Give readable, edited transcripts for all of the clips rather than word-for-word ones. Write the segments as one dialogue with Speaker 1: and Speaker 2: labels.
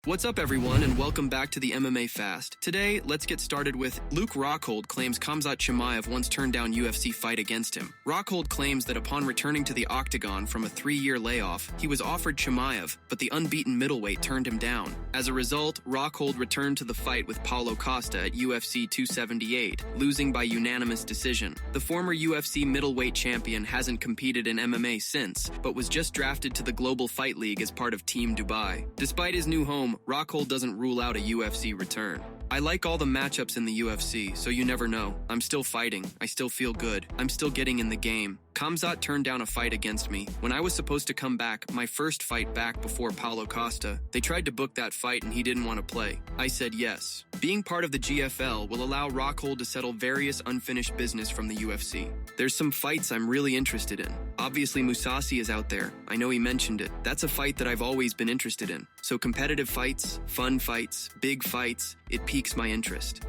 Speaker 1: What's up everyone and welcome back to the MMA Fast. Today, let's get started with Luke Rockhold claims Khamzat Chimaev once turned down UFC fight against him. Rockhold claims that upon returning to the octagon from a 3-year layoff, he was offered Chimaev, but the unbeaten middleweight turned him down. As a result, Rockhold returned to the fight with Paulo Costa at UFC 278, losing by unanimous decision. The former UFC middleweight champion hasn't competed in MMA since, but was just drafted to the Global Fight League as part of Team Dubai. Despite his new home, Rockhold doesn't rule out a UFC return. I like all the matchups in the UFC, so you never know. I'm still fighting. I still feel good. I'm still getting in the game. Khamzat turned down a fight against me. When I was supposed to come back, my first fight back before Paulo Costa, they tried to book that fight and he didn't want to play. I said yes. Being part of the GFL will allow Rockhold to settle various unfinished business from the UFC. There's some fights I'm really interested in. Obviously, Mousasi is out there. I know he mentioned it. That's a fight that I've always been interested in. So competitive fights, fun fights, big fights, it piques my interest.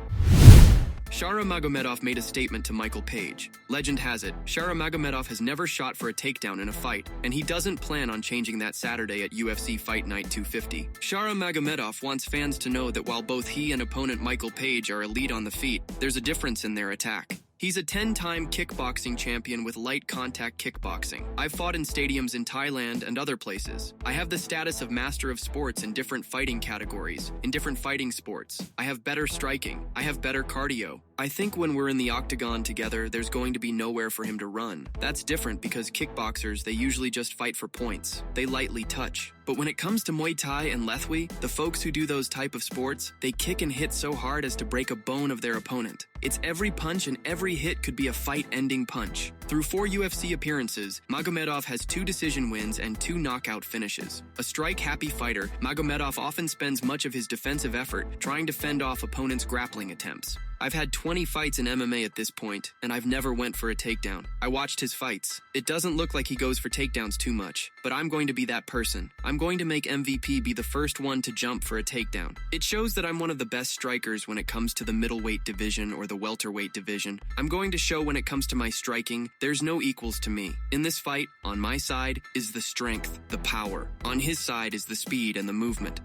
Speaker 1: Shara Magomedov made a statement to Michael Page. Legend has it, Shara Magomedov has never shot for a takedown in a fight, and he doesn't plan on changing that Saturday at UFC Fight Night 250. Shara Magomedov wants fans to know that while both he and opponent Michael Page are elite on the feet, there's a difference in their attack. He's a 10-time kickboxing champion with light contact kickboxing. I've fought in stadiums in Thailand and other places. I have the status of master of sports in different fighting categories, in different fighting sports. I have better striking. I have better cardio. I think when we're in the octagon together, there's going to be nowhere for him to run. That's different because kickboxers, they usually just fight for points. They lightly touch. But when it comes to Muay Thai and Lethwei, the folks who do those type of sports, they kick and hit so hard as to break a bone of their opponent. It's every punch and every hit could be a fight-ending punch. Through 4 UFC appearances, Magomedov has 2 decision wins and 2 knockout finishes. A strike-happy fighter, Magomedov often spends much of his defensive effort trying to fend off opponents' grappling attempts. I've had 20 fights in MMA at this point, and I've never went for a takedown. I watched his fights. It doesn't look like he goes for takedowns too much, but I'm going to be that person. I'm going to make MVP be the first one to jump for a takedown. It shows that I'm one of the best strikers when it comes to the middleweight division or the welterweight division. I'm going to show when it comes to my striking, there's no equals to me. In this fight, on my side is the strength, the power. On his side is the speed and the movement.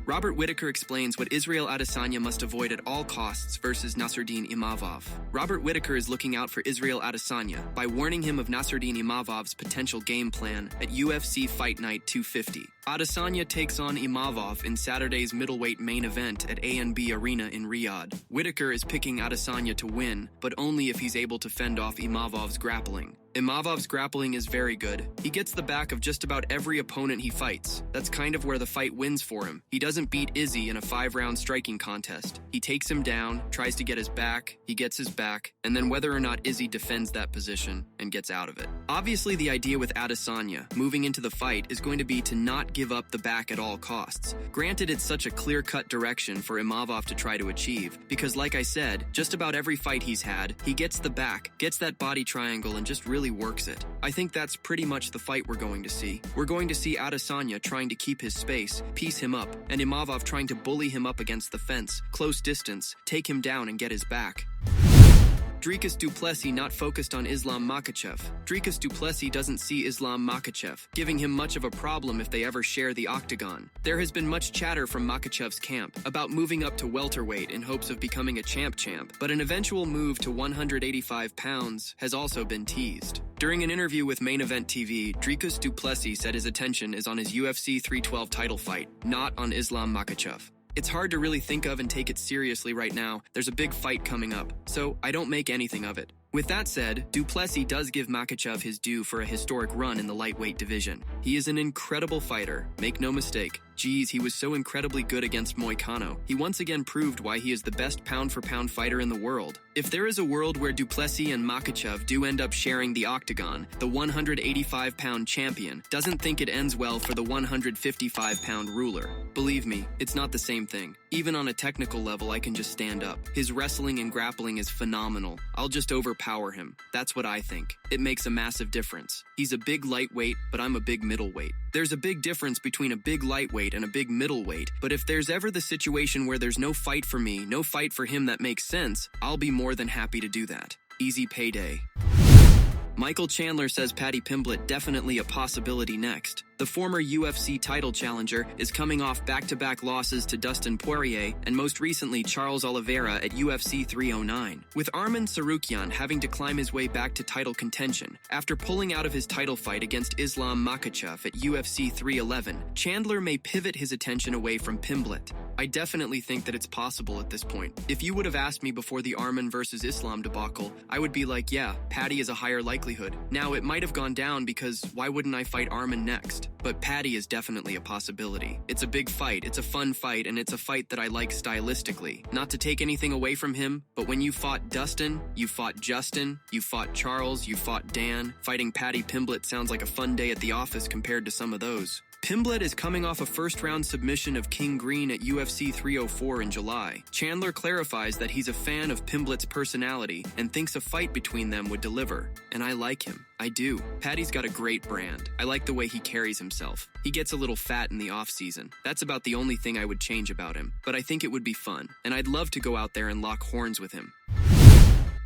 Speaker 1: Robert Whittaker explains what Israel Adesanya must avoid at all costs versus Nassourdine Imavov. Robert Whittaker is looking out for Israel Adesanya by warning him of Nassourdine Imavov's potential game plan at UFC Fight Night 250. Adesanya takes on Imavov in Saturday's middleweight main event at A&B Arena in Riyadh. Whittaker is picking Adesanya to win, but only if he's able to fend off Imavov's grappling. Imavov's grappling is very good. He gets the back of just about every opponent he fights. That's kind of where the fight wins for him. He doesn't beat Izzy in a 5-round striking contest. He takes him down, tries to get his back, he gets his back, and then whether or not Izzy defends that position and gets out of it. Obviously, the idea with Adesanya moving into the fight is going to be to not give up the back at all costs. Granted, it's such a clear-cut direction for Imavov to try to achieve, because like I said, just about every fight he's had, he gets the back, gets that body triangle, and just really works it. I think that's pretty much the fight we're going to see. We're going to see Adesanya trying to keep his space, piece him up, and Imavov trying to bully him up against the fence, close distance, take him down and get his back. Dricus du Plessis not focused on Islam Makhachev. Dricus du Plessis doesn't see Islam Makhachev, giving him much of a problem if they ever share the octagon. There has been much chatter from Makhachev's camp about moving up to welterweight in hopes of becoming a champ, but an eventual move to 185 pounds has also been teased. During an interview with Main Event TV, Dricus du Plessis said his attention is on his UFC 312 title fight, not on Islam Makhachev. It's hard to really think of and take it seriously right now. There's a big fight coming up, so I don't make anything of it. With that said, du Plessis does give Makhachev his due for a historic run in the lightweight division. He is an incredible fighter, make no mistake. Geez, he was so incredibly good against Moicano. He once again proved why he is the best pound-for-pound fighter in the world. If there is a world where du Plessis and Makhachev do end up sharing the octagon, the 185-pound champion doesn't think it ends well for the 155-pound ruler. Believe me, it's not the same thing. Even on a technical level, I can just stand up. His wrestling and grappling is phenomenal. I'll just overpower him. That's what I think. It makes a massive difference. He's a big lightweight, but I'm a big middleweight. There's a big difference between a big lightweight and a big middleweight, but if there's ever the situation where there's no fight for me, no fight for him that makes sense, I'll be more than happy to do that. Easy payday. Michael Chandler says Paddy Pimblett definitely a possibility next. The The former UFC title challenger is coming off back-to-back losses to Dustin Poirier and most recently Charles Oliveira at UFC 309. With Arman Tsarukyan having to climb his way back to title contention after pulling out of his title fight against Islam Makhachev at UFC 311, Chandler may pivot his attention away from Pimblett. I definitely think that it's possible at this point. If you would have asked me before the Arman versus Islam debacle, I would be like, yeah, Paddy is a higher likelihood. Now, it might have gone down because why wouldn't I fight Arman next? But Paddy is definitely a possibility. It's a big fight, it's a fun fight, and it's a fight that I like stylistically. Not to take anything away from him, but when you fought Dustin, you fought Justin, you fought Charles, you fought Dan, fighting Paddy Pimblett sounds like a fun day at the office compared to some of those. Pimblett is coming off a first-round submission of King Green at UFC 304 in July. Chandler clarifies that he's a fan of Pimblett's personality and thinks a fight between them would deliver. And I like him. I do. Paddy's got a great brand. I like the way he carries himself. He gets a little fat in the off-season. That's about the only thing I would change about him. But I think it would be fun, and I'd love to go out there and lock horns with him.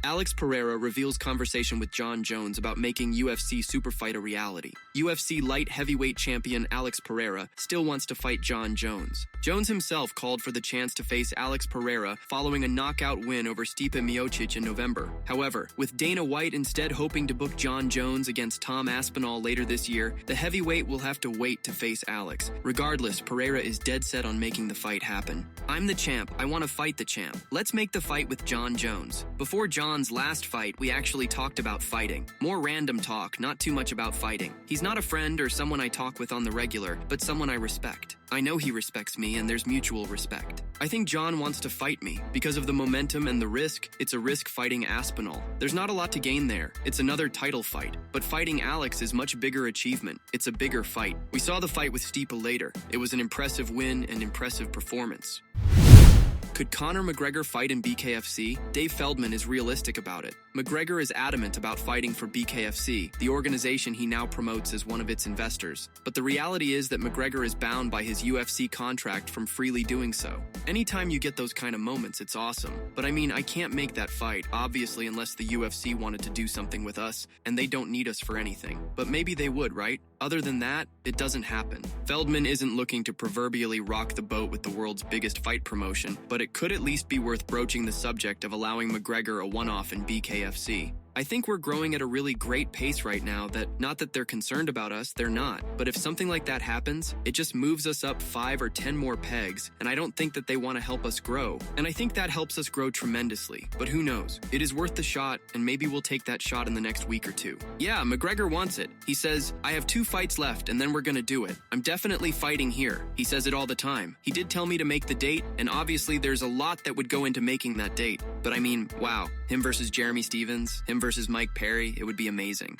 Speaker 1: Alex Pereira reveals conversation with Jon Jones about making UFC superfight a reality. UFC light heavyweight champion Alex Pereira still wants to fight Jon Jones. Jones himself called for the chance to face Alex Pereira following a knockout win over Stipe Miocic in November. However, with Dana White instead hoping to book Jon Jones against Tom Aspinall later this year, the heavyweight will have to wait to face Alex. Regardless, Pereira is dead set on making the fight happen. I'm the champ. I want to fight the champ. Let's make the fight with Jon Jones. Before Jon's last fight, we actually talked about fighting. More random talk, not too much about fighting. He's not a friend or someone I talk with on the regular, but someone I respect. I know he respects me and there's mutual respect. I think Jon wants to fight me. Because of the momentum and the risk, it's a risk fighting Aspinall. There's not a lot to gain there. It's another title fight. But fighting Alex is much bigger achievement. It's a bigger fight. We saw the fight with Stipe later. It was an impressive win and impressive performance. Could Conor McGregor fight in BKFC? Dave Feldman is realistic about it. McGregor is adamant about fighting for BKFC, the organization he now promotes as one of its investors. But the reality is that McGregor is bound by his UFC contract from freely doing so. Anytime you get those kind of moments, it's awesome. But I mean, I can't make that fight, obviously, unless the UFC wanted to do something with us, and they don't need us for anything. But maybe they would, right? Other than that, it doesn't happen. Feldman isn't looking to proverbially rock the boat with the world's biggest fight promotion, but it could at least be worth broaching the subject of allowing McGregor a one-off in BKFC. I think we're growing at a really great pace right now that, not that they're concerned about us, they're not. But if something like that happens, it just moves us up 5 or 10 more pegs, and I don't think that they want to help us grow. And I think that helps us grow tremendously. But who knows? It is worth the shot, and maybe we'll take that shot in the next week or two. Yeah, McGregor wants it. He says, I have 2 fights left, and then we're gonna do it. I'm definitely fighting here. He says it all the time. He did tell me to make the date, and obviously there's a lot that would go into making that date. But I mean, wow. Him versus Jeremy Stevens, him versus Mike Perry, it would be amazing.